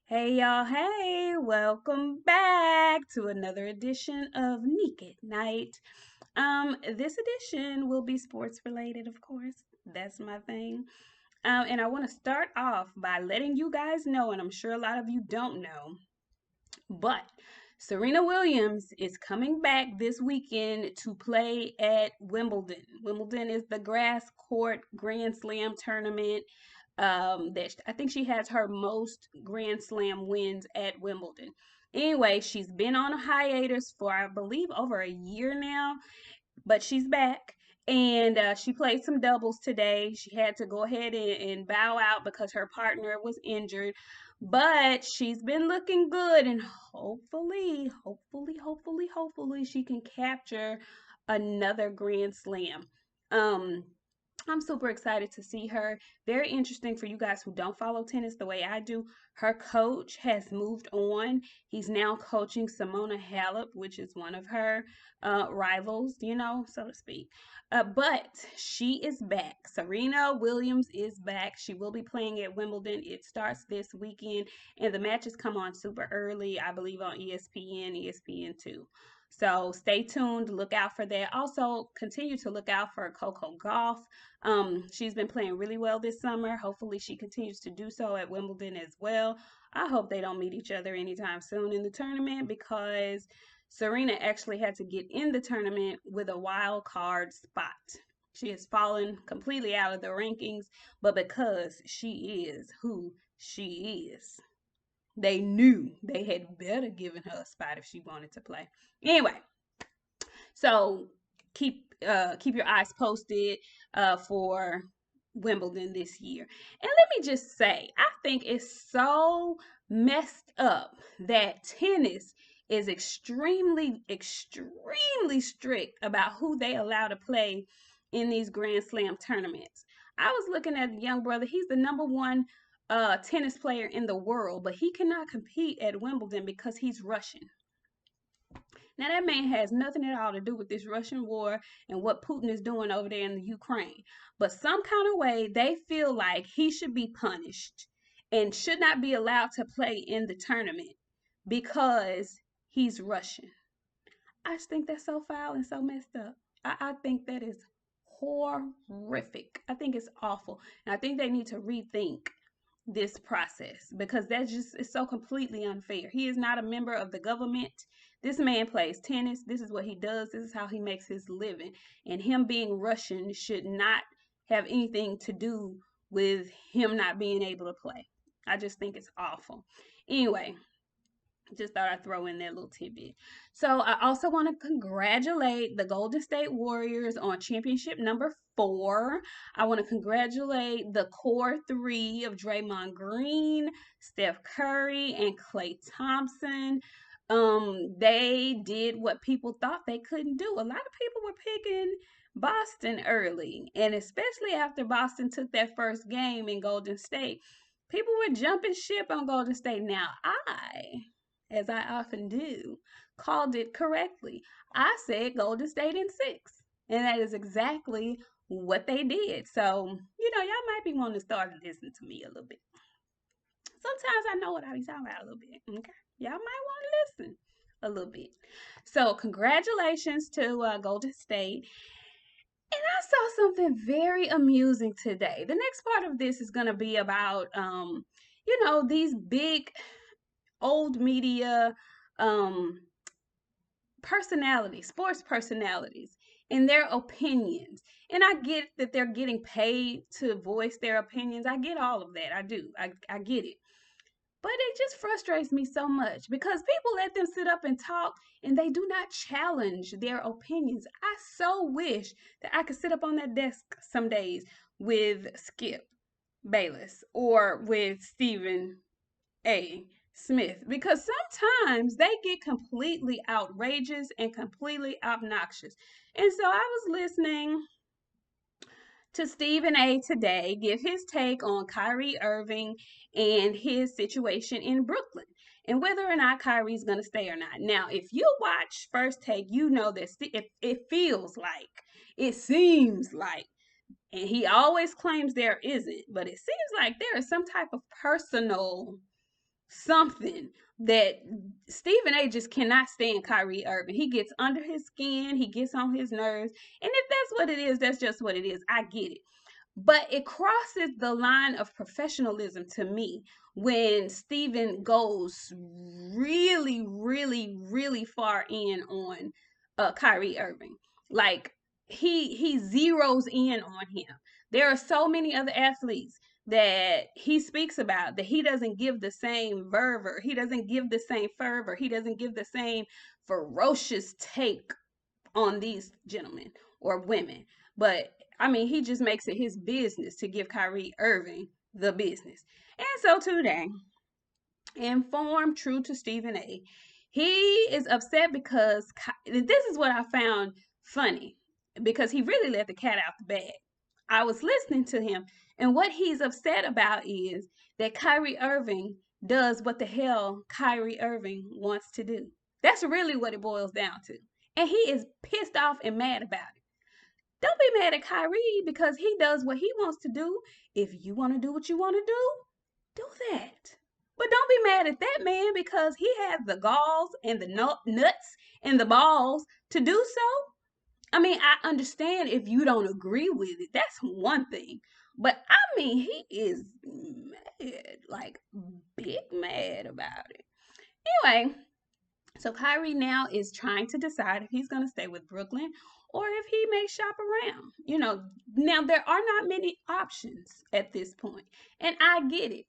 Hey y'all, hey, welcome back to another edition of Nik at Night. This edition will be sports related, of course. That's my thing. And I want to start off by letting you guys know, and I'm sure a lot of you don't know, but Serena Williams is coming back this weekend to play at Wimbledon. Wimbledon is the grass court Grand Slam tournament. That I think she has her most Grand Slam wins at Wimbledon. Anyway, she's been on a hiatus for I believe over a year now, but she's back. And she played some doubles today. She had to go ahead and bow out because her partner was injured. But she's been looking good, and hopefully, she can capture another Grand Slam. Um, I'm super excited to see her. Very interesting for you guys who don't follow tennis the way I do. Her coach has moved on. He's now coaching Simona Halep, which is one of her rivals, so to speak. But she is back. Serena Williams is back. She will be playing at Wimbledon. It starts this weekend, and the matches come on super early, I believe, on ESPN, ESPN2. So stay tuned, look out for that. Also, continue to look out for Coco Golf. She's been playing really well this summer. Hopefully, she continues to do so at Wimbledon as well. I hope they don't meet each other anytime soon in the tournament because Serena actually had to get in the tournament with a wild card spot. She has fallen completely out of the rankings, but because she is who she is, they knew they had better given her a spot if she wanted to play. Anyway, so keep your eyes posted for Wimbledon this year. And let me just say, I think it's so messed up that tennis is extremely strict about who they allow to play in these Grand Slam tournaments. I was looking at a young brother. He's the number one tennis player in the world, but he cannot compete at Wimbledon because he's Russian. Now, that man has nothing at all to do with this Russian war and what Putin is doing over there in the Ukraine. But some kind of way, they feel like he should be punished and should not be allowed to play in the tournament because he's Russian. I just think that's so foul and so messed up. I think that is horrific. I think it's awful. And I think they need to rethink this process because that just is so completely unfair. He is not a member of the government. This man plays tennis. This is what he does. This is how he makes his living. And him being Russian should not have anything to do with him not being able to play. I just think it's awful. Anyway, just thought I'd throw in that little tidbit. So I also want to congratulate the Golden State Warriors on championship number 4. I want to congratulate the core 3 of Draymond Green, Steph Curry, and Klay Thompson. They did what people thought they couldn't do. A lot of people were picking Boston early, and especially after Boston took that first game in Golden State, people were jumping ship on Golden State. Now, as I often do, called it correctly. I said Golden State in 6. And that is exactly what they did. So, y'all might be wanting to start listening to me a little bit. Sometimes I know what I be talking about a little bit. Okay. Y'all might want to listen a little bit. So, congratulations to Golden State. And I saw something very amusing today. The next part of this is going to be about, these big old media um, personalities, sports personalities, and their opinions. And I get that they're getting paid to voice their opinions. I get all of that. I do. I get it. But it just frustrates me so much because people let them sit up and talk and they do not challenge their opinions. I so wish that I could sit up on that desk some days with Skip Bayless or with Stephen A. Smith because sometimes they get completely outrageous and completely obnoxious. And so I was listening to Stephen A. today give his take on Kyrie Irving and his situation in Brooklyn and whether or not Kyrie's going to stay or not. Now, if you watch First Take, you know that it feels like, it seems like, and he always claims there isn't, but it seems like there is some type of personal something that Stephen A just cannot stand Kyrie Irving. He gets under his skin, he gets on his nerves. And if that's what it is, that's just what it is. I get it. But it crosses the line of professionalism to me when Steven goes really, really, really far in on Kyrie Irving. Like he zeroes in on him. There are so many other athletes that he speaks about that he doesn't give the same fervor. He doesn't give the same fervor. He doesn't give the same ferocious take on these gentlemen or women. But I mean, he just makes it his business to give Kyrie Irving the business. And so today, informed, true to Stephen A, he is upset because this is what I found funny, because he really let the cat out the bag. I was listening to him, and what he's upset about is that Kyrie Irving does what the hell Kyrie Irving wants to do. That's really what it boils down to. And he is pissed off and mad about it. Don't be mad at Kyrie because he does what he wants to do. If you want to do what you want to do that. But don't be mad at that man because he has the galls and the nuts and the balls to do so. I mean, I understand if you don't agree with it. That's one thing. But I mean, he is mad, like big mad about it. Anyway, so Kyrie now is trying to decide if he's going to stay with Brooklyn or if he may shop around. Now there are not many options at this point, and I get it.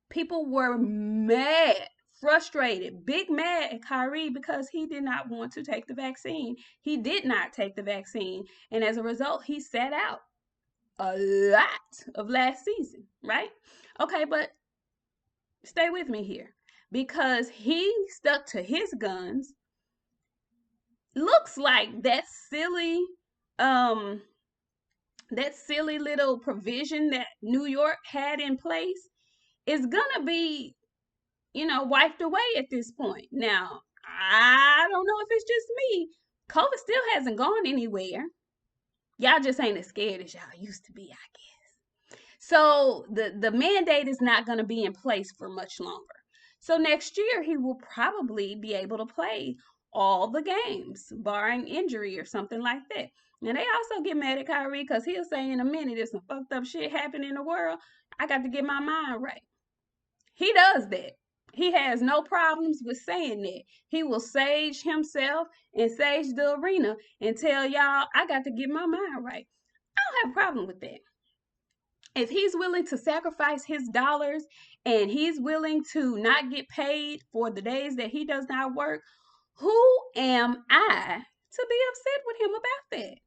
People were mad, frustrated, big mad at Kyrie because he did not want to take the vaccine. He did not take the vaccine, and as a result, he sat out a lot of last season, right? Okay, but stay with me here because he stuck to his guns. Looks like um that silly little provision that New York had in place is gonna be, wiped away at this point. Now, I don't know if it's just me. COVID still hasn't gone anywhere. Y'all just ain't as scared as y'all used to be, I guess. So the mandate is not going to be in place for much longer. So next year he will probably be able to play all the games, barring injury or something like that. And they also get mad at Kyrie because he'll say in a minute if some fucked up shit happened in the world, I got to get my mind right. He does that. He has no problems with saying that. He will sage himself and sage the arena and tell y'all, I got to get my mind right. I don't have a problem with that. If he's willing to sacrifice his dollars and he's willing to not get paid for the days that he does not work, who am I to be upset with him about that?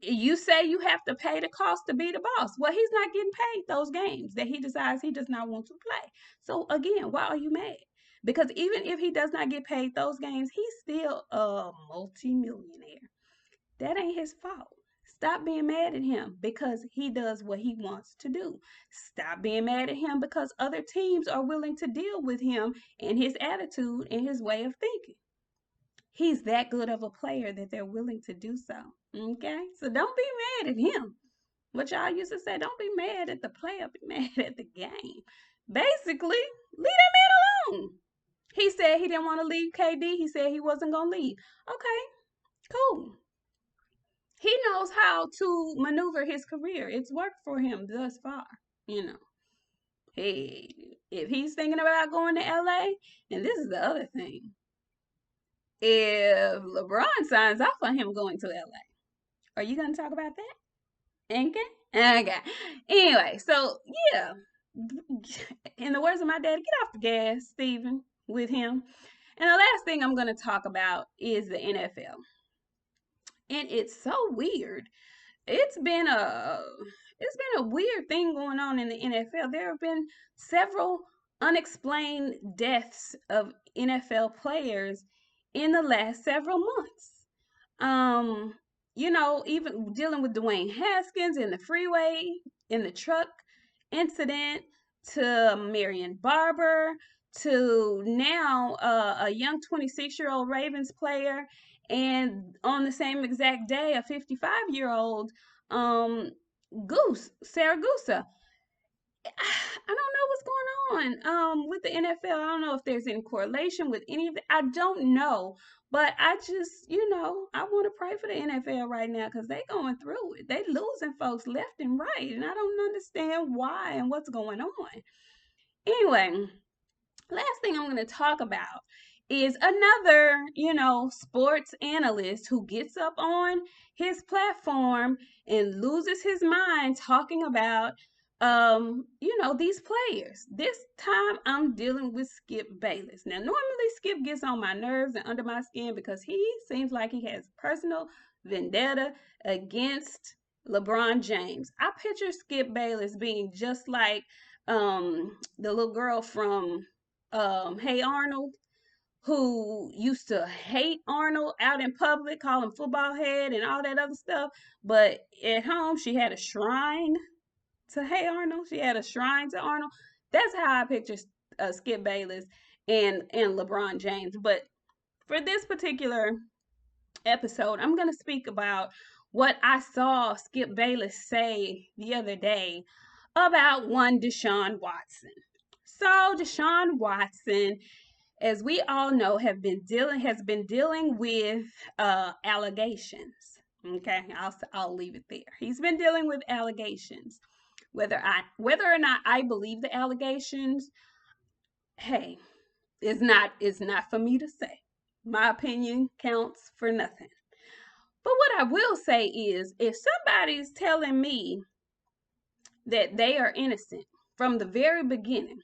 You say you have to pay the cost to be the boss. Well, he's not getting paid those games that he decides he does not want to play. So again, why are you mad? Because even if he does not get paid those games, he's still a multimillionaire. That ain't his fault. Stop being mad at him because he does what he wants to do. Stop being mad at him because other teams are willing to deal with him and his attitude and his way of thinking. He's that good of a player that they're willing to do so. Okay? So don't be mad at him. What y'all used to say, don't be mad at the player, be mad at the game. Basically, leave that man alone. He said he didn't want to leave KD. He said he wasn't going to leave. Okay, cool. He knows how to maneuver his career. It's worked for him thus far, you know. Hey, if he's thinking about going to LA, and this is the other thing, if LeBron signs off on him going to LA, are you going to talk about that? Okay. Anyway, so yeah, in the words of my dad, get off the gas, Steven, with him. And the last thing I'm going to talk about is the NFL. And it's so weird. It's been a weird thing going on in the NFL. There have been several unexplained deaths of NFL players in the last several months. Even dealing with Dwayne Haskins in the freeway, in the truck incident, to Marion Barber, to now a young 26-year-old Ravens player, and on the same exact day, a 55-year-old Saragusa. don't know what's going on with the NFL. I don't know if there's any correlation with any of it. I don't know. But I just, I want to pray for the NFL right now because they going through it. They losing folks left and right. And I don't understand why and what's going on. Anyway, last thing I'm going to talk about is another, sports analyst who gets up on his platform and loses his mind talking about, these players. This time I'm dealing with Skip Bayless. Now, normally Skip gets on my nerves and under my skin because he seems like he has personal vendetta against LeBron James. I picture Skip Bayless being just like the little girl from Hey Arnold, who used to hate Arnold out in public, call him football head and all that other stuff. But at home, she had a shrine to Hey Arnold. She had a shrine to Arnold. That's how I picture Skip Bayless and LeBron James. But for this particular episode, I'm going to speak about what I saw Skip Bayless say the other day about one Deshaun Watson. So Deshaun Watson, as we all know, has been dealing with allegations. Okay, I'll leave it there. He's been dealing with allegations. Whether or not I believe the allegations, hey, it's not for me to say. My opinion counts for nothing. But what I will say is, if somebody's telling me that they are innocent from the very beginning,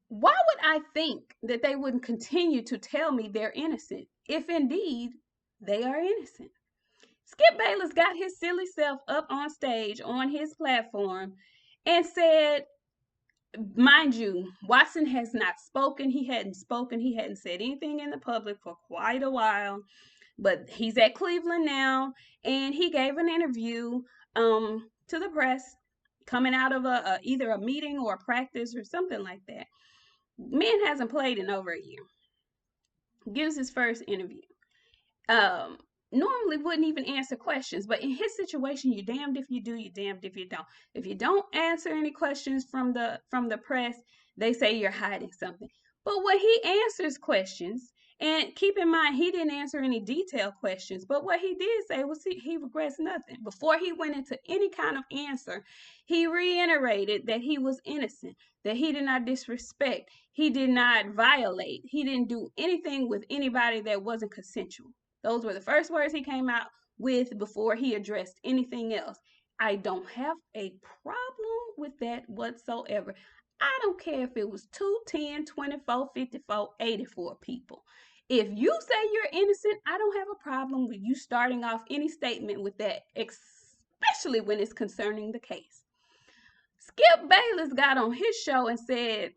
why would I think that they wouldn't continue to tell me they're innocent if indeed they are innocent? Skip Bayless got his silly self up on stage on his platform and said, mind you, Watson has not spoken. He hadn't said anything in the public for quite a while, but he's at Cleveland now, and he gave an interview to the press coming out of either a meeting or a practice or something like that. Man hasn't played in over a year. Gives his first interview. Normally wouldn't even answer questions, but in his situation, you're damned if you do, you're damned if you don't. If you don't answer any questions from the press, they say you're hiding something. But when he answers questions, and keep in mind, he didn't answer any detailed questions, but what he did say was he regrets nothing. Before he went into any kind of answer, he reiterated that he was innocent, that he did not disrespect, he did not violate, he didn't do anything with anybody that wasn't consensual. Those were the first words he came out with before he addressed anything else. I don't have a problem with that whatsoever. I don't care if it was 2, 10, 24, 54, 84 people. If you say you're innocent, I don't have a problem with you starting off any statement with that, especially when it's concerning the case. Skip Bayless got on his show and said,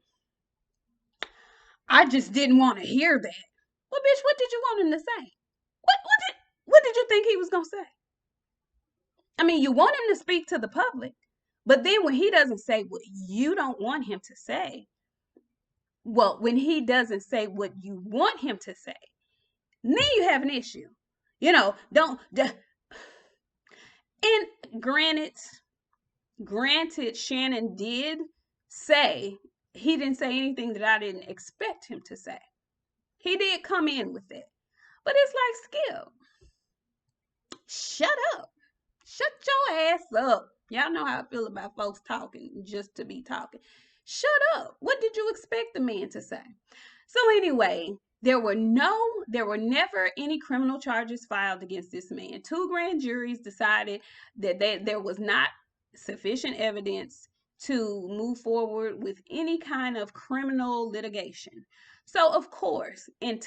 I just didn't want to hear that. Well, bitch, what did you want him to say? What did you think he was going to say? I mean, you want him to speak to the public, but then when he doesn't say what you don't want him to say, well, when he doesn't say what you want him to say, then you have an issue. And granted, Shannon did say, he didn't say anything that I didn't expect him to say. He did come in with it. But it's like, Skip, shut up. Shut your ass up. Y'all know how I feel about folks talking just to be talking. Shut up. What did you expect the man to say? So anyway, there were never any criminal charges filed against this man. 2 grand juries decided that there was not sufficient evidence to move forward with any kind of criminal litigation. So of course, and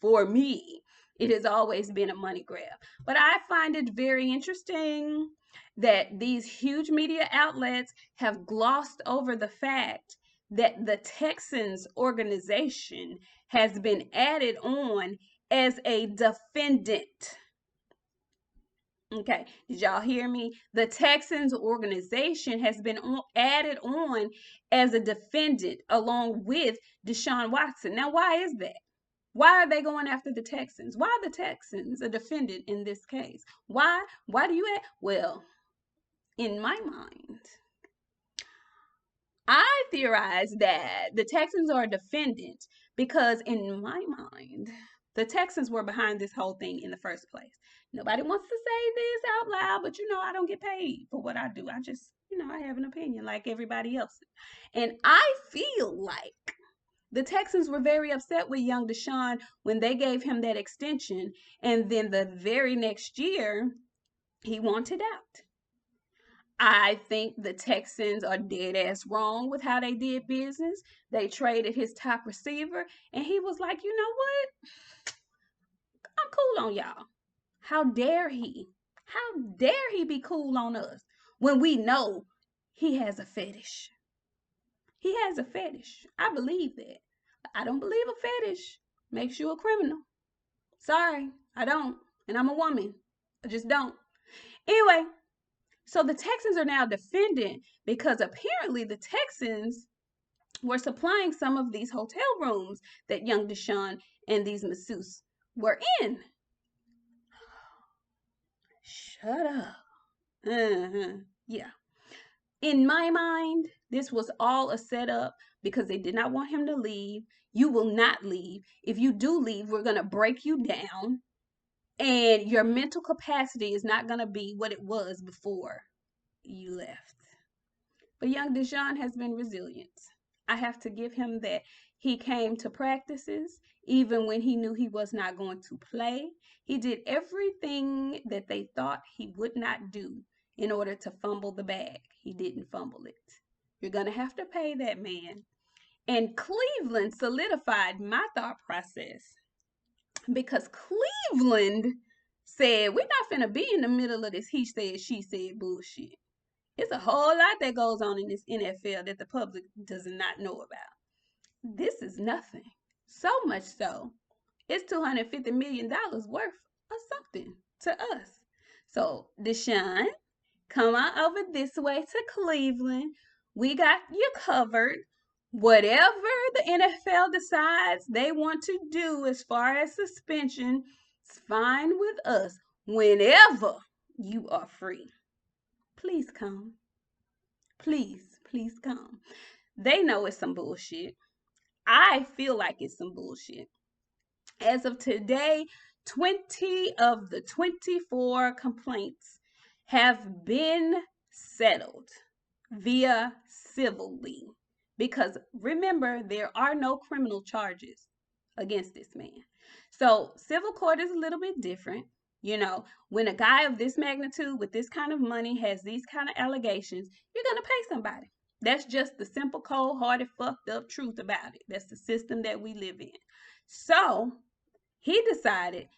for me, it has always been a money grab. But I find it very interesting that these huge media outlets have glossed over the fact that the Texans organization has been added on as a defendant. Okay, did y'all hear me? The Texans organization has been added on as a defendant along with Deshaun Watson. Now, why is that? Why are they going after the Texans? Why are the Texans a defendant in this case? Why do you ask? Well, in my mind, I theorize that the Texans are a defendant because, in my mind, the Texans were behind this whole thing in the first place. Nobody wants to say this out loud, but I don't get paid for what I do. I just, I have an opinion like everybody else. And I feel like the Texans were very upset with young Deshaun when they gave him that extension. And then the very next year, he wanted out. I think the Texans are dead ass wrong with how they did business. They traded his top receiver, and he was like, you know what? I'm cool on y'all. How dare he? How dare he be cool on us when we know he has a fetish? He has a fetish. I believe that. I don't believe a fetish makes you a criminal. Sorry, I don't. And I'm a woman. I just don't. Anyway, so the Texans are now defending because apparently the Texans were supplying some of these hotel rooms that young Deshaun and these masseuses were in. Shut up. Yeah. In my mind, this was all a setup because they did not want him to leave. You will not leave. If you do leave, we're going to break you down. And your mental capacity is not going to be what it was before you left. But young Deshaun has been resilient. I have to give him that. He came to practices even when he knew he was not going to play. He did everything that they thought he would not do in order to fumble the bag. He didn't fumble it. You're going to have to pay that man. And Cleveland solidified my thought process because Cleveland said, we're not finna be in the middle of this he said, she said bullshit. It's a whole lot that goes on in this NFL that the public does not know about. This is nothing. So much so, it's $250 million worth of something to us. So, Deshaun, come on over this way to Cleveland. We got you covered. Whatever the NFL decides they want to do as far as suspension, it's fine with us. Whenever you are free, please come. Please, please come. They know it's some bullshit. I feel like it's some bullshit. As of today, 20 of the 24 complaints have been settled via civilly. Because remember, there are no criminal charges against this man. So civil court is a little bit different. When a guy of this magnitude with this kind of money has these kind of allegations, you're going to pay somebody. That's just the simple, cold-hearted, fucked up truth about it. That's the system that we live in. So he decided,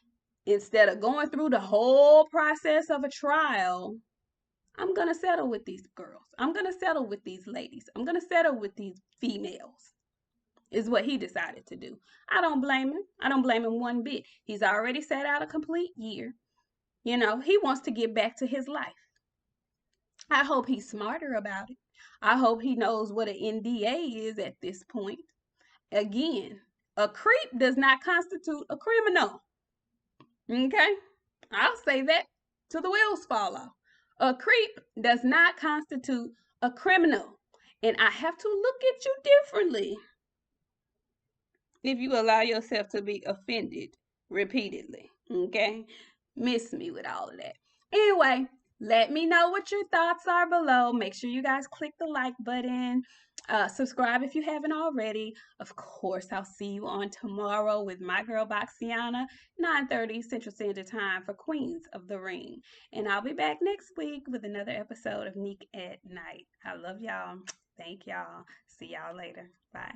instead of going through the whole process of a trial, I'm going to settle with these girls. I'm going to settle with these ladies. I'm going to settle with these females, is what he decided to do. I don't blame him. I don't blame him one bit. He's already sat out a complete year. He wants to get back to his life. I hope he's smarter about it. I hope he knows what an NDA is at this point. Again, a creep does not constitute a criminal. Okay? I'll say that till the wheels fall off. A creep does not constitute a criminal. And I have to look at you differently if you allow yourself to be offended repeatedly. Okay? Miss me with all of that. Anyway, let me know what your thoughts are below. Make sure you guys click the like button. Subscribe if you haven't already. Of course, I'll see you on tomorrow with my girl Boxiana, 9:30 Central Standard Time for Queens of the Ring. And I'll be back next week with another episode of Nik at Night. I love y'all. Thank y'all. See y'all later. Bye.